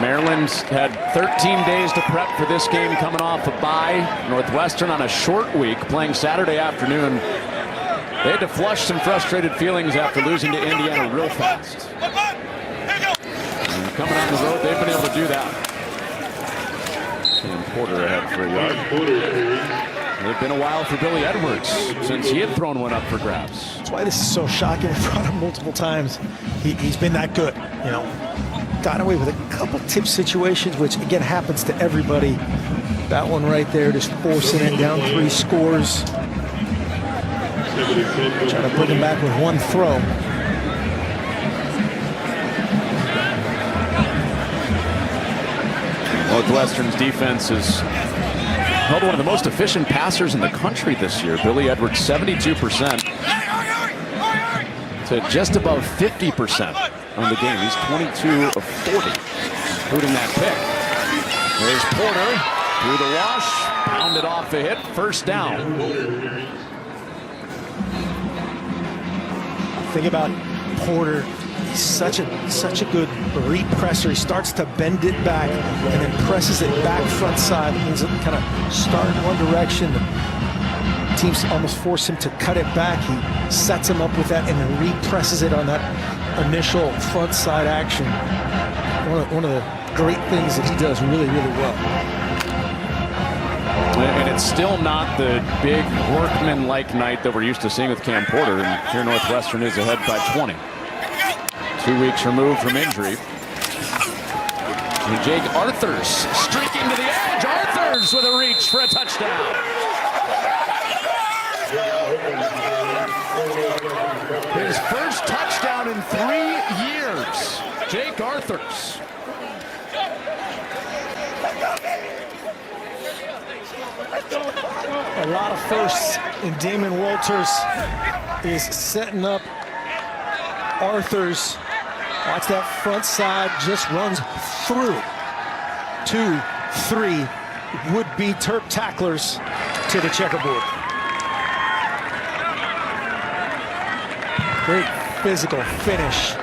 Maryland had 13 days to prep for this game coming off a bye. Northwestern on a short week playing Saturday afternoon. They had to flush some frustrated feelings after losing to Indiana real fast. And coming on the road, they've been able to do that. And Porter ahead for a yard. It's been a while for Billy Edwards since he had thrown one up for grabs. That's why this is so shocking. In front of him multiple times. He's been that good, you know. Got away with a couple tip situations, which again happens to everybody. That one right there, just forcing it down 3 scores. Trying to bring him back with one throw. Northwestern's defense has held one of the most efficient passers in the country this year. Billy Edwards 72% to just above 50% on the game. He's 22 of 40, including that pick. There's Porter through the wash, pounded off a hit, first down. Think about Porter. He's such a good represser. He starts to bend it back and then presses it back front side. It means it kind of start in one direction. The teams almost force him to cut it back. He sets him up with that and then represses it on that initial front side action. One of the great things that he does really, really well. And it's still not the big workman-like night that we're used to seeing with Cam Porter. And here Northwestern is ahead by 20. 2 weeks removed from injury. And Jake Arthurs streaking to the edge. Arthurs with a reach for a touchdown. His first touchdown in 3 years. Jake Arthurs. A lot of firsts, and Damon Walters is setting up Arthurs. Watch that front side, just runs through 2, 3 would-be Terp tacklers to the checkerboard. Great physical finish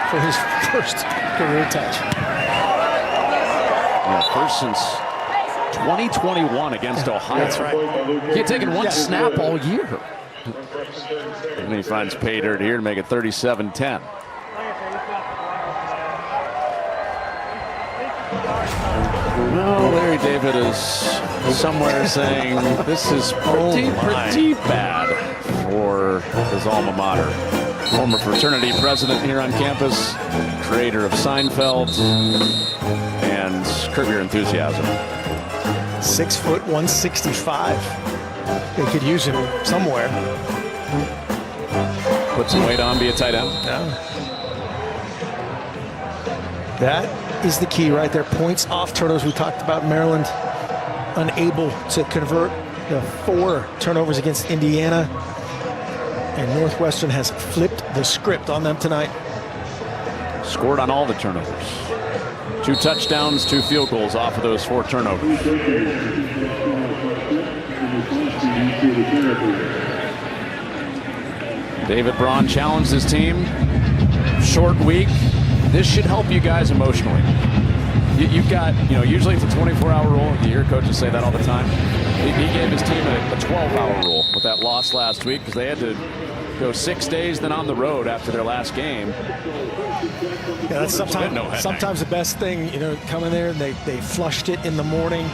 for his first career touch. Yeah, first since 2021 against Ohio. That's right. He had taken one snap all year. And he finds pay dirt here to make it 37-10. Well, Larry David is somewhere saying this is pretty bad for his alma mater. Former fraternity president here on campus, creator of Seinfeld, and Curb Your Enthusiasm. 6 foot, 165. They could use him somewhere. Put some weight on, be a tight end. Yeah. That is the key right there. Points off turnovers. We talked about Maryland unable to convert the 4 turnovers against Indiana. And Northwestern has flipped the script on them tonight. Scored on all the turnovers. 2 touchdowns, 2 field goals off of those 4 turnovers. David Braun challenged his team. Short week. This should help you guys emotionally. You've got, usually it's a 24-hour rule. You hear coaches say that all the time. He gave his team a 12-hour rule with that loss last week because they had to go 6 days then on the road after their last game. Yeah, that's sometimes the best thing, come in there and they flushed it in the morning,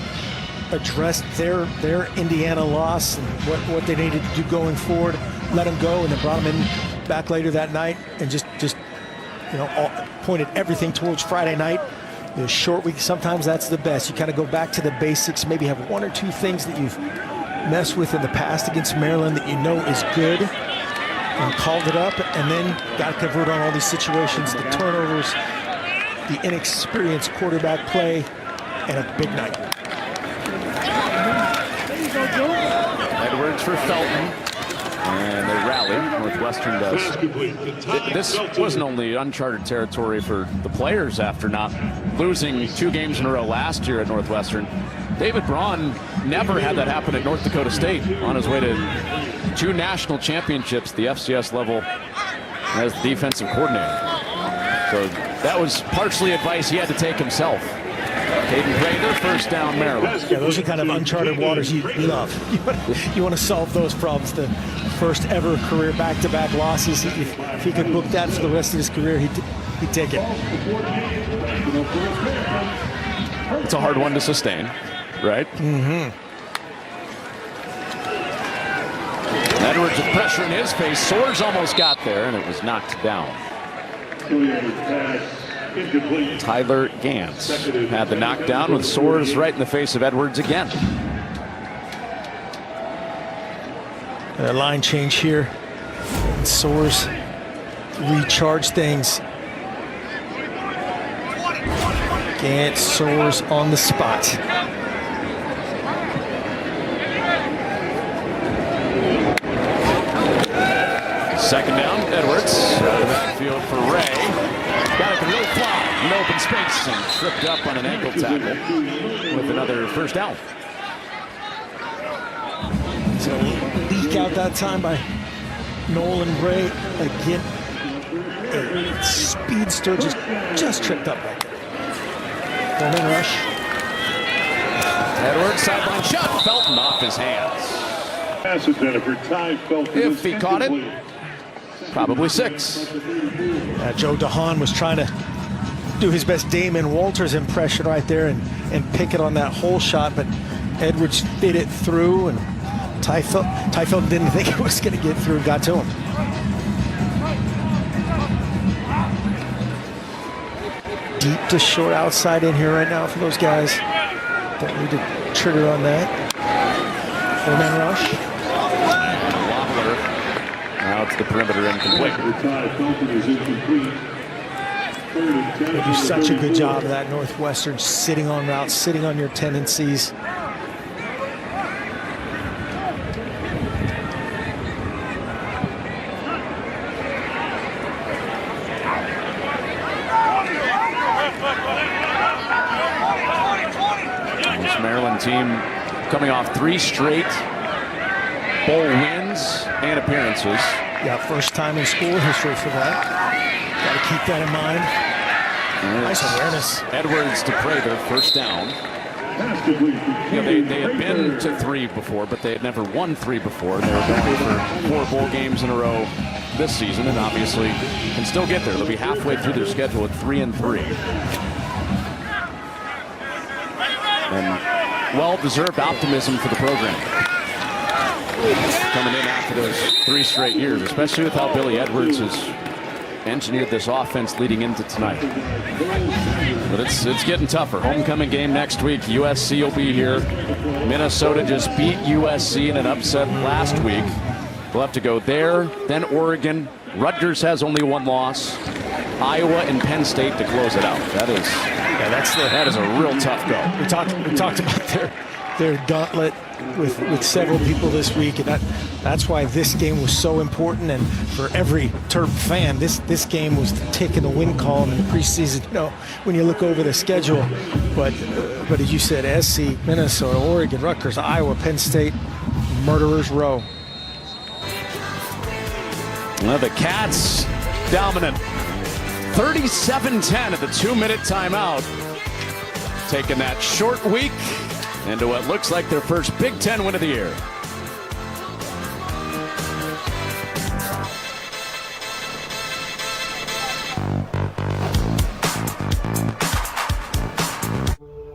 addressed their Indiana loss and what they needed to do going forward, let them go, and then brought them in back later that night and just pointed everything towards Friday night. The short week, sometimes that's the best. You kind of go back to the basics, maybe have 1 or 2 things that you've messed with in the past against Maryland that you know is good, and called it up, and then got to convert on all these situations, the turnovers, the inexperienced quarterback play, and a big night. Edwards for Felton. And they rally. Northwestern does. This wasn't only uncharted territory for the players after not losing 2 games in a row last year at Northwestern. David Braun never had that happen at North Dakota State on his way to 2 national championships, the FCS level, as defensive coordinator. So that was partially advice he had to take himself. Caden Prather, first down, Maryland. Yeah, those are kind of uncharted waters you love. You want to solve those problems. The first ever career back-to-back losses. If he could book that for the rest of his career, he'd take it. It's a hard one to sustain, right? Mm-hmm. Edwards with pressure in his face. Soares almost got there, and it was knocked down. Tyler Gantz had the knockdown with Soares right in the face of Edwards again. A line change here. Soares recharge things. Gantz, Soares on the spot. Second down, Edwards. Out of the backfield for Ray. Got a real fly in open space and tripped up on an ankle tackle with another first down. So leak out that time by Nolan Ray. Again, a speedster just tripped up right there. Bowman rush. Edwards sideline shot. Felton off his hands. If he caught it, probably 6. Joe DeHaan was trying to do his best Damon Walters impression right there and pick it on that hole shot, but Edwards fit it through, and Ty Felton didn't think it was going to get through and got to him. Deep to short outside in here right now for those guys. Don't need to trigger on that. 4-man rush. Now it's the perimeter incomplete. They do such a good job of that, Northwestern, sitting on routes, sitting on your tendencies. This Maryland team coming off 3 straight bowl wins and appearances. Yeah, first time in school history for that. Got to keep that in mind. Nice awareness. Edwards to Prather, first down. You know, they had been to 3 before, but they had never won 3 before. They were going for 4 bowl games in a row this season, and obviously can still get there. They'll be halfway through their schedule at 3-3. And well-deserved optimism for the program. Coming in after those 3 straight years, especially with how Billy Edwards has engineered this offense leading into tonight. But it's getting tougher. Homecoming game next week. USC will be here. Minnesota just beat USC in an upset last week. We'll have to go there, then Oregon. Rutgers has only 1 loss. Iowa and Penn State to close it out. That is a real tough go. We talked about their gauntlet with several people this week, and that's why this game was so important. And for every Terp fan, this game was the tick in the win column in the preseason. You know, when you look over the schedule, but as you said, SC, Minnesota, Oregon, Rutgers, Iowa, Penn State, murderers row. Well, the Cats dominant, 37-10 at the 2-minute timeout, taking that short week into what looks like their first Big Ten win of the year.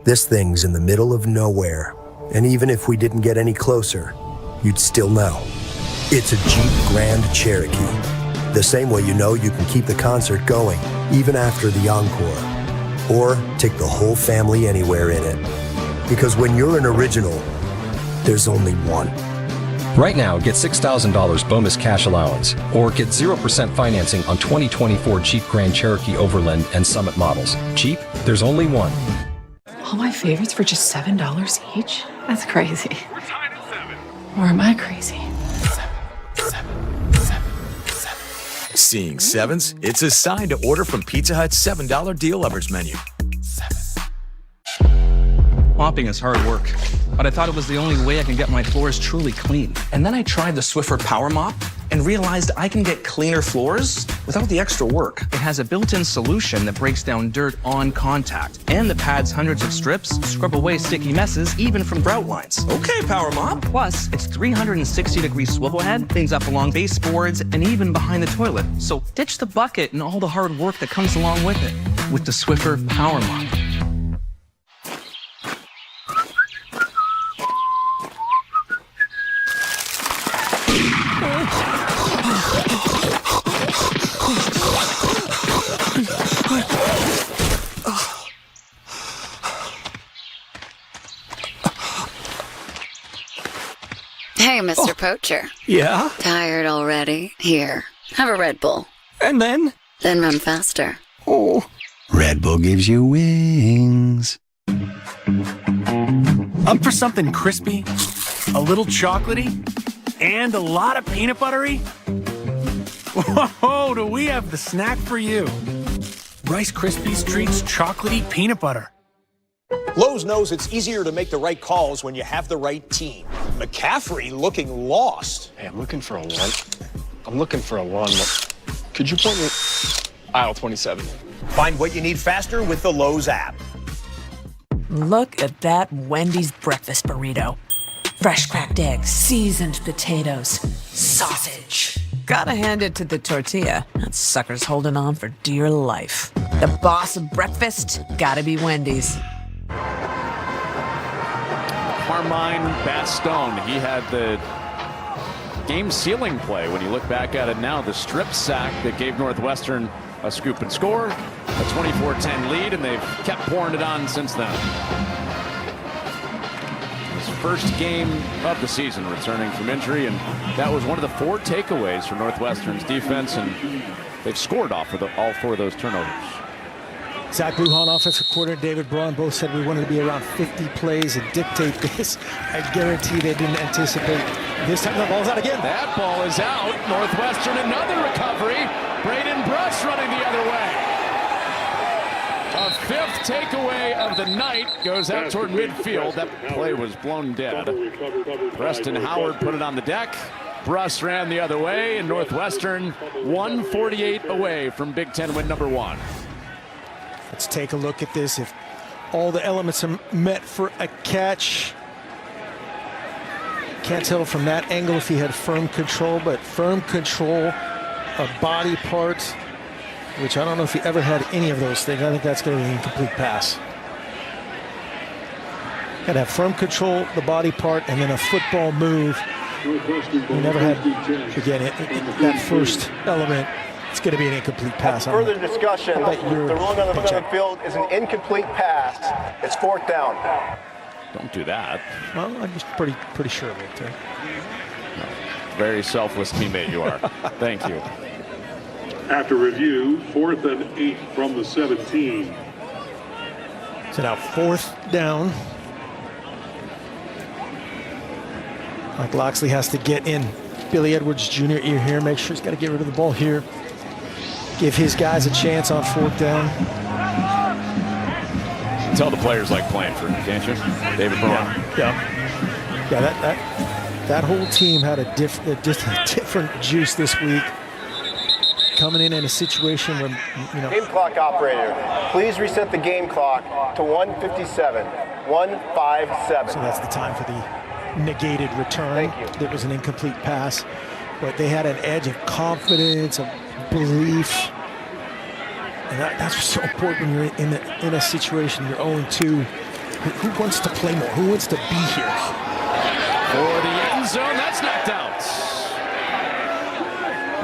This thing's in the middle of nowhere, and even if we didn't get any closer, you'd still know. It's a Jeep Grand Cherokee. The same way you know you can keep the concert going, even after the encore. Or take the whole family anywhere in it. Because when you're an original, there's only one. Right now, get $6,000 bonus cash allowance, or get 0% financing on 2024 Jeep Grand Cherokee Overland and Summit models. Jeep, there's only one. All my favorites for just $7 each? That's crazy. Or am I crazy? Seeing 7s? It's a sign to order from Pizza Hut's $7 deal lovers menu. Mopping is hard work, but I thought it was the only way I can get my floors truly clean. And then I tried the Swiffer Power Mop, and realized I can get cleaner floors without the extra work. It has a built-in solution that breaks down dirt on contact, and the pad's hundreds of strips scrub away sticky messes even from grout lines. Okay, Power Mop. Plus, its 360-degree swivel head cleans up along baseboards and even behind the toilet. So ditch the bucket and all the hard work that comes along with it with the Swiffer Power Mop. Hey, Mr. Poacher. Yeah? Tired already? Here, have a Red Bull. And then? Then run faster. Oh. Red Bull gives you wings. Up for something crispy, a little chocolatey, and a lot of peanut buttery? Whoa, do we have the snack for you. Rice Krispies Treats chocolatey peanut butter. Lowe's knows it's easier to make the right calls when you have the right team. McCaffrey looking lost. Hey, I'm looking for a lawn. Could you point me aisle 27? Find what you need faster with the Lowe's app. Look at that Wendy's breakfast burrito. Fresh cracked eggs, seasoned potatoes, sausage. Gotta hand it to the tortilla. That sucker's holding on for dear life. The boss of breakfast, gotta be Wendy's. Carmine Bastone, he had the game-sealing play. When you look back at it now, the strip sack that gave Northwestern a scoop and score, a 24-10 lead, and they've kept pouring it on since then. His first game of the season returning from injury, and that was one of the 4 takeaways for Northwestern's defense, and they've scored off of all 4 of those turnovers. Zach Lujan, offensive coordinator, David Braun, both said we wanted to be around 50 plays and dictate this. I guarantee they didn't anticipate this time. The ball's out again. That ball is out. Northwestern, another recovery. Braden Bruss running the other way. A 5th takeaway of the night goes out toward midfield. That play was blown dead. Preston Howard put it on the deck. Bruss ran the other way, and Northwestern 148 away from Big Ten win number 1. Let's take a look at this. If all the elements are met for a catch. Can't tell from that angle if he had firm control, but firm control, a body part, which I don't know if he ever had any of those things. I think that's going to be an incomplete pass. Got to have firm control, the body part, and then a football move. We never had, again, that first element. It's going to be an incomplete pass. Further discussion, the ruling on the field is an incomplete pass. It's 4th down. Don't do that. Well, I'm just pretty sure of it. Very selfless teammate you are. Thank you. After review, 4th and 8 from the 17. So now 4th down. Mike Loxley has to get in. Billy Edwards Jr. here, make sure he's got to get rid of the ball here. Give his guys a chance on 4th down. Tell the players like playing for him, can't you? David Braun. Yeah. That whole team had a different juice this week. Coming in a situation where, Game clock operator, please reset the game clock to 1:57. 1:57. So that's the time for the negated return. Thank you. That was an incomplete pass, but they had an edge of confidence, of belief, and that's what's so important when you're in a situation you're 0-2. Who wants to play more? Who wants to be here? For the end zone, that's knocked out.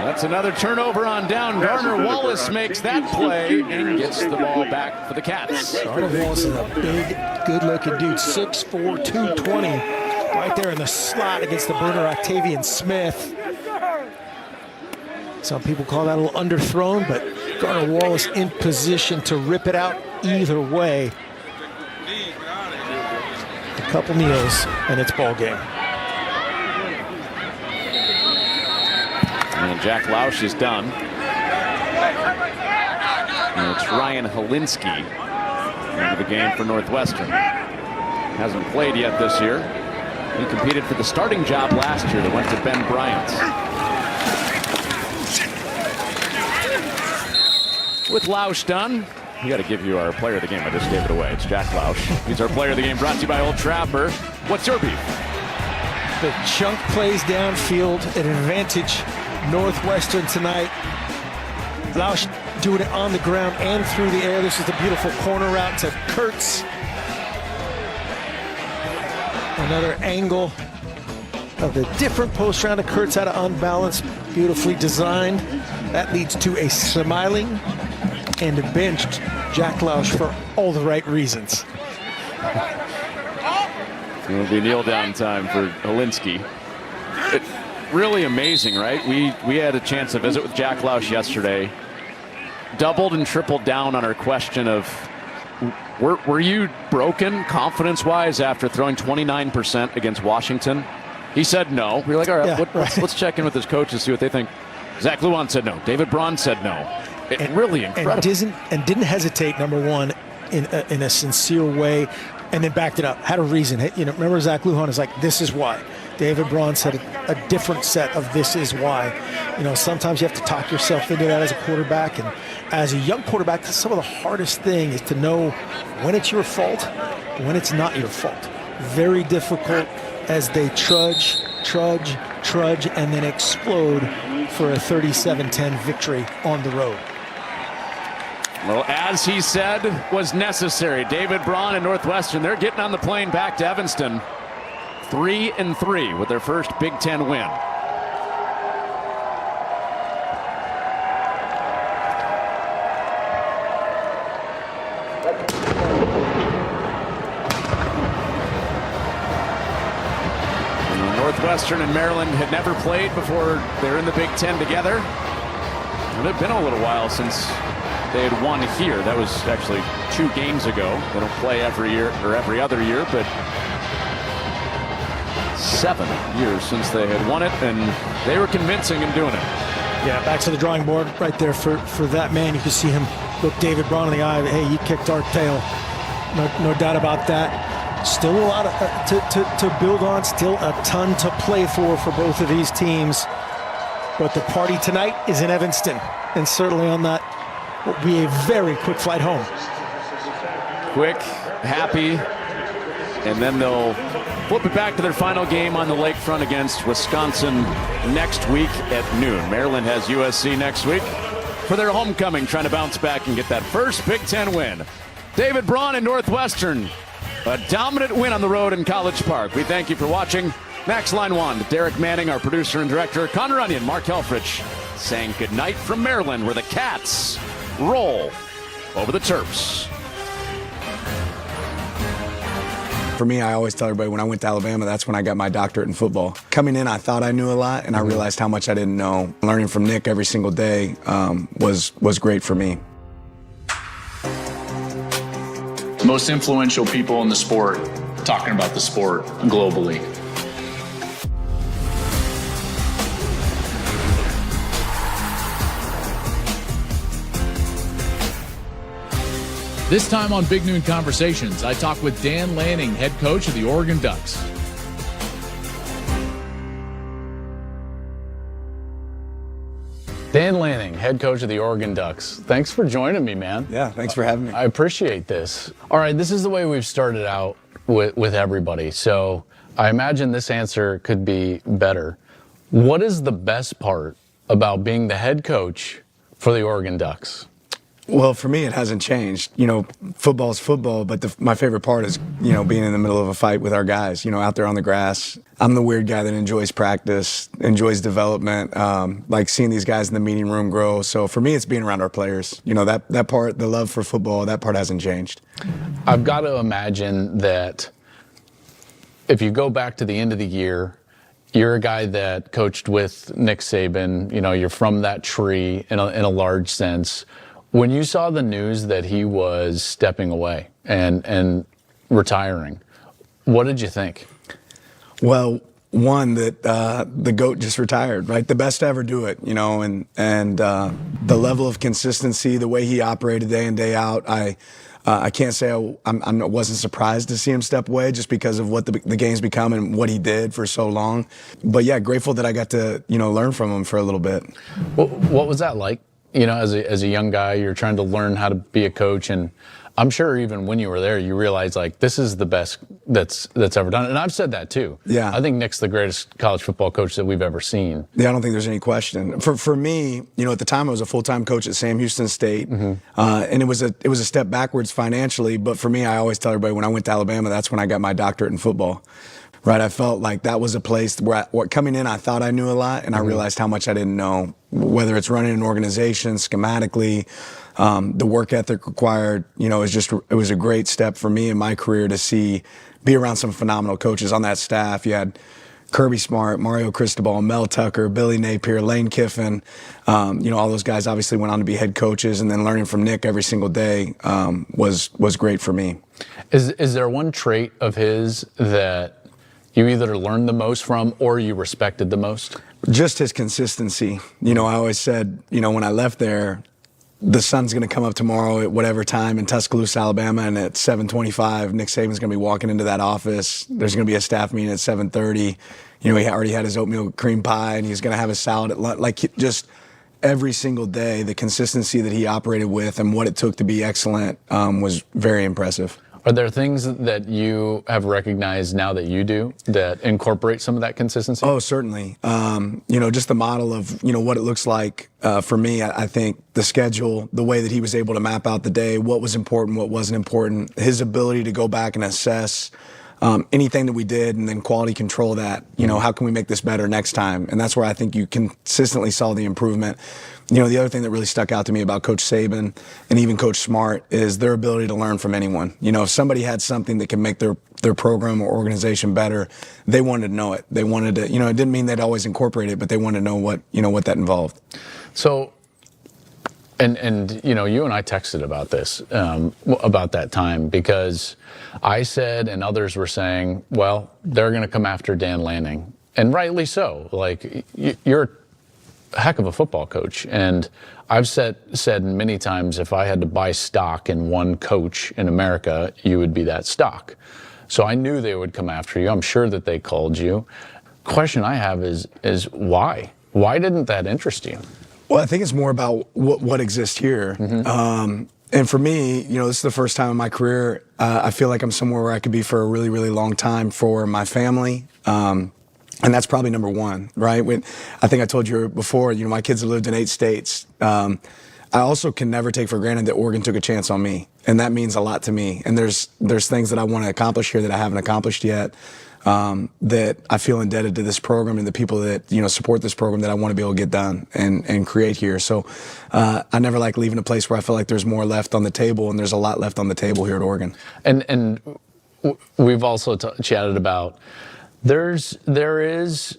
That's another turnover on down. Garner Wallace makes that play and gets the ball back for the Cats. Garner Wallace is a big, good-looking dude, 6'4", 220. Right there in the slot against the burner, Octavian Smith. Some people call that a little underthrown, but Garner Wallace in position to rip it out either way. A couple kneels, and it's ball game. And Jack Lausch is done. And it's Ryan Helinski into the game for Northwestern. Hasn't played yet this year. He competed for the starting job last year that went to Ben Bryant. With Lausch done, we got to give you our player of the game. I just gave it away. It's Jack Lausch. He's our player of the game, brought to you by Old Trapper. What's your beef? The chunk plays downfield at advantage Northwestern tonight. Lausch doing it on the ground and through the air. This is the beautiful corner route to Kurtz. Another angle of the different post round to Kurtz out of unbalance. Beautifully designed. That leads to a smiling and a benched Jack Lausch for all the right reasons. It'll be kneel down time for Helinski. Really amazing, right? We had a chance to visit with Jack Lausch yesterday. Doubled and tripled down on our question of, were you broken confidence-wise after throwing 29% against Washington? He said no. We were like, all right, Yeah, let's check in with his coaches, see what they think. Zach Luan said no. David Braun said no. Really incredible. And didn't hesitate, number one, in a sincere way, and then backed it up. Had a reason. Remember Zach Luhan is like, this is why. David Braun said a different set of this is why. Sometimes you have to talk yourself into that as a quarterback. And as a young quarterback, some of the hardest thing is to know when it's your fault, when it's not your fault. Very difficult as they trudge, and then explode for a 37-10 victory on the road. Well, as he said, was necessary. David Braun and Northwestern, they're getting on the plane back to Evanston. 3-3 with their first Big Ten win. Northwestern and Maryland had never played before they're in the Big Ten together. It had been a little while since they had won here. That was actually 2 games ago. They don't play every year or every other year, but 7 years since they had won it, and they were convincing in doing it. Yeah, back to the drawing board right there for that man. You can see him look David Braun in the eye. Hey, you kicked our tail. No doubt about that. Still a lot to build on. Still a ton to play for both of these teams. But the party tonight is in Evanston, and certainly on that will be a very quick flight home. Quick, happy, and then they'll flip it back to their final game on the lakefront against Wisconsin next week at noon. Maryland has USC next week for their homecoming, trying to bounce back and get that first Big Ten win. David Braun and Northwestern, a dominant win on the road in College Park. We thank you for watching. Max Line-Wand, Derek Manning, our producer and director, Connor Onion, Mark Helfrich, saying goodnight from Maryland, where the Cats roll over the Terps. For me, I always tell everybody when I went to Alabama, that's when I got my doctorate in football. Coming in, I thought I knew a lot, and I realized how much I didn't know. Learning from Nick every single day was great for me. Most influential people in the sport, talking about the sport globally. This time on Big Noon Conversations, I talk with Dan Lanning, head coach of the Oregon Ducks. Dan Lanning, head coach of the Oregon Ducks. Thanks for joining me, man. Yeah, thanks for having me. I appreciate this. All right, this is the way we've started out with everybody. So I imagine this answer could be better. What is the best part about being the head coach for the Oregon Ducks? Well, for me, it hasn't changed. Football is football, but my favorite part is, being in the middle of a fight with our guys, out there on the grass. I'm the weird guy that enjoys practice, enjoys development, like seeing these guys in the meeting room grow. So for me, it's being around our players. That part, the love for football, that part hasn't changed. I've got to imagine that if you go back to the end of the year, you're a guy that coached with Nick Saban. You're from that tree in a large sense. When you saw the news that he was stepping away and retiring, what did you think? Well, one, that the GOAT just retired, right? The best to ever do it, and the level of consistency, the way he operated day in, day out, I can't say I wasn't surprised to see him step away just because of what the game's become and what he did for so long. But yeah, grateful that I got to, learn from him for a little bit. What was that like as a young guy, you're trying to learn how to be a coach, and I'm sure even when you were there, you realized like this is the best that's ever done. And I've said that too. Yeah. I think Nick's the greatest college football coach that we've ever seen. Yeah, I don't think there's any question. For me, at the time I was a full-time coach at Sam Houston State, and it was a step backwards financially. But for me, I always tell everybody when I went to Alabama, that's when I got my doctorate in football. Right, I felt like that was a place where coming in, I thought I knew a lot, and I realized how much I didn't know. Whether it's running an organization schematically, the work ethic required, it was a great step for me in my career to be around some phenomenal coaches on that staff. You had Kirby Smart, Mario Cristobal, Mel Tucker, Billy Napier, Lane Kiffin. All those guys obviously went on to be head coaches, and then learning from Nick every single day was great for me. Is there one trait of his that you either learned the most from or you respected the most? Just his consistency. I always said, when I left there, the sun's going to come up tomorrow at whatever time in Tuscaloosa, Alabama, and at 7:25, Nick Saban's going to be walking into that office. There's going to be a staff meeting at 7:30. He already had his oatmeal cream pie, and he's going to have his salad at lunch. Like, just every single day, the consistency that he operated with and what it took to be excellent was very impressive. Are there things that you have recognized now that you do that incorporate some of that consistency? Oh, certainly. Just the model of, what it looks like for me. I think the schedule, the way that he was able to map out the day, what was important, what wasn't important, his ability to go back and assess anything that we did and then quality control that. How can we make this better next time? And that's where I think you consistently saw the improvement. The other thing that really stuck out to me about Coach Saban and even Coach Smart is their ability to learn from anyone. If somebody had something that can make their program or organization better, they wanted to know it. They wanted to, it didn't mean they'd always incorporate it, but they wanted to know what that involved. So, and you and I texted about this, about that time, because I said and others were saying, well, they're going to come after Dan Lanning. And rightly so. Like, you're a heck of a football coach. And I've said many times, if I had to buy stock in one coach in America, you would be that stock. So I knew they would come after you. I'm sure that they called you. Question I have is why? Why didn't that interest you? Well, I think it's more about what exists here. And for me, this is the first time in my career I feel like I'm somewhere where I could be for a really, really long time for my family. And that's probably number one, right? I think I told you before, my kids have lived in 8 states. I also can never take for granted that Oregon took a chance on me. And that means a lot to me. And there's things that I want to accomplish here that I haven't accomplished yet, that I feel indebted to this program and the people that, support this program that I want to be able to get done and create here. So I never like leaving a place where I feel like there's more left on the table, and there's a lot left on the table here at Oregon. And we've also chatted about there is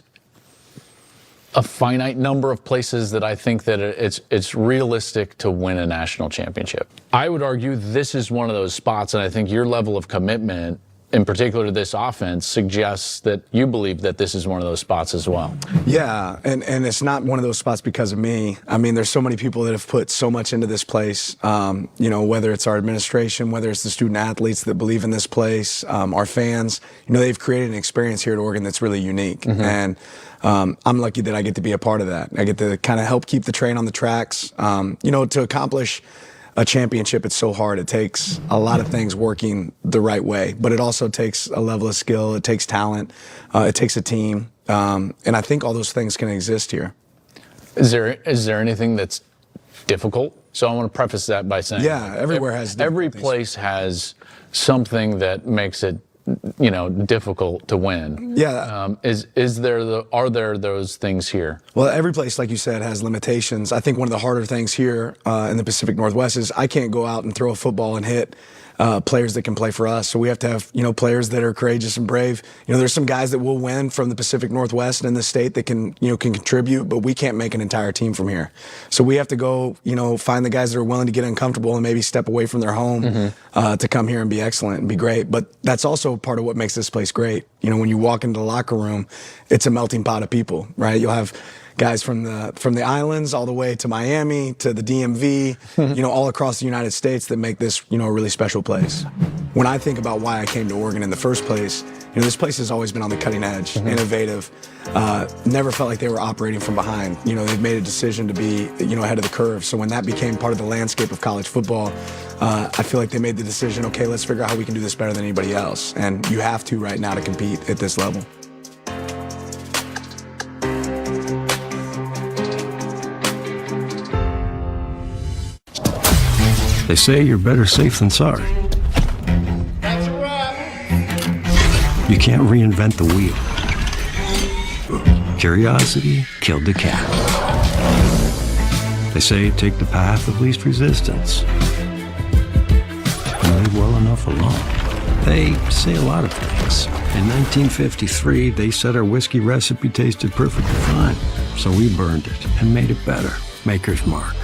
a finite number of places that I think that it's realistic to win a national championship. I would argue this is one of those spots, and I think your level of commitment, in particular to this offense, suggests that you believe that this is one of those spots as well. Yeah, and it's not one of those spots because of me. I mean, there's so many people that have put so much into this place, whether it's our administration, whether it's the student athletes that believe in this place, our fans. They've created an experience here at Oregon that's really unique. And I'm lucky that I get to be a part of that. I get to kind of help keep the train on the tracks. To accomplish a championship, it's so hard. It takes a lot of things working the right way, but it also takes a level of skill. It takes talent. It takes a team. And I think all those things can exist here. Is there anything that's difficult? So I want to preface that by saying, yeah, everywhere has every place has something that makes it difficult to win. Yeah. Are there those things here? Well, every place, like you said, has limitations. I think one of the harder things here in the Pacific Northwest is I can't go out and throw a football and hit players that can play for us. So we have to have, players that are courageous and brave. There's some guys that will win from the Pacific Northwest and the state that can contribute, but we can't make an entire team from here. So we have to go, find the guys that are willing to get uncomfortable and maybe step away from their home to come here and be excellent and be great. But that's also part of what makes this place great. When you walk into the locker room, it's a melting pot of people, right? You'll have guys from the islands all the way to Miami to the DMV, all across the United States that make this, a really special place. When I think about why I came to Oregon in the first place, You know, this place has always been on the cutting edge, innovative, never felt like they were operating from behind. You know, they've made a decision to be, you know, ahead of the curve. So when that became part of the landscape of college football, I feel like they made the decision, okay, let's figure out how we can do this better than anybody else. And you have to right now to compete at this level. They say you're better safe than sorry. You can't reinvent the wheel. Curiosity killed the cat. They say take the path of least resistance and leave well enough alone. They say a lot of things. In 1953, they said our whiskey recipe tasted perfectly fine, so we burned it and made it better. Maker's Mark.